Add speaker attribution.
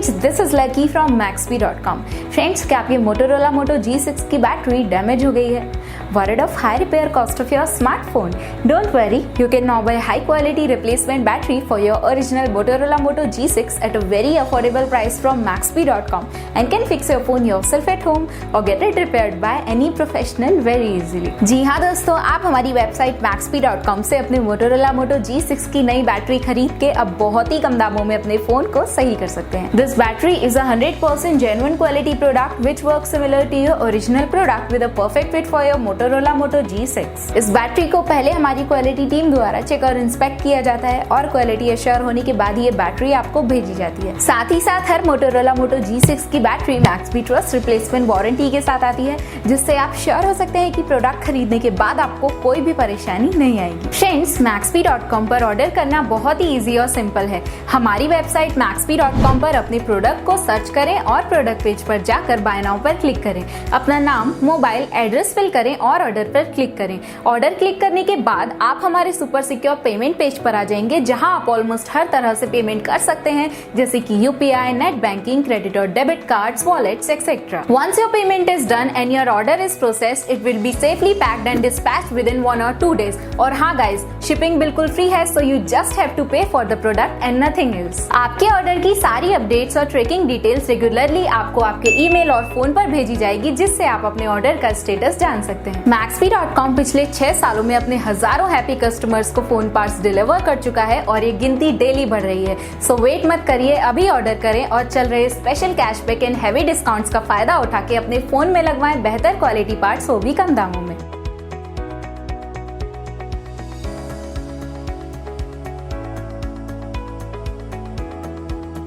Speaker 1: Friends, this is lucky from Maxbhi.com। Friends, क्या आपकी Motorola Moto G6 की battery damage हो गई है? Worried of high repair cost of your smartphone? Don't worry, you can now buy high quality replacement battery for your original Motorola Moto G6 at a very affordable price from Maxbhi.com and can fix your phone yourself at home or get it repaired by any professional very easily। जी हाँ दोस्तों, आप हमारी website Maxbhi.com से अपने Motorola Moto G6 की नई battery खरीद के अब बहुत ही कम दामों में अपने फोन को सही कर सकते हैं। This battery is a 100% genuine quality product which works similar to your original product with a perfect fit for your Motorola Moto G6। इस बैटरी को पहले हमारी क्वालिटी टीम द्वारा चेक और इंस्पेक्ट किया जाता है और क्वालिटी एश्योर होने के बाद ये बैटरी आपको भेजी जाती है। साथ ही साथ हर Motorola Moto G6 की battery Maxbhi trust replacement warranty के साथ आती है, जिससे आप श्योर हो सकते हैं कि प्रोडक्ट खरीदने के बाद आपको कोई भी परेशानी नहीं आएगी। फ्रेंड्स, Maxbhi.com पर ऑर्डर करना बहुत ही इजी और सिंपल है। हमारी वेबसाइट Maxbhi.com पर अपने प्रोडक्ट को सर्च करें और प्रोडक्ट पेज पर जाकर बाय नाउ पर क्लिक करें। अपना नाम, मोबाइल एड्रेस फिल करें और ऑर्डर पर क्लिक करें। ऑर्डर क्लिक करने के बाद आप हमारे सुपर सिक्योर पेमेंट पेज पर आ जाएंगे, जहां आप ऑलमोस्ट हर तरह से पेमेंट कर सकते हैं, जैसे कि यूपीआई, नेट बैंकिंग, क्रेडिट और debit cards, wallets etcetera. Once your payment is done and your order is processed, it will be safely packed and dispatched within 1 or 2 days। और हाँ गाइज, शिपिंग बिल्कुल free है, so you just have to pay for the product and nothing else। आपके order की सारी updates और tracking details regularly आपको आपके ईमेल और फोन पर भेजी जाएगी, जिससे आप अपने ऑर्डर का स्टेटस जान सकते हैं। Maxbhi.com पिछले 6 सालों में अपने हजारों हैप्पी कस्टमर्स को फोन पार्ट्स डिलीवर कर चुका है और ये गिनती डेली बढ़ रही है। सो वेट मत करिए, अभी ऑर्डर करें और चल रहे special cashback and heavy discounts का फायदा उठा के अपने फोन में लगवाएं बेहतर क्वालिटी पार्ट्स, वो भी कम दामों में।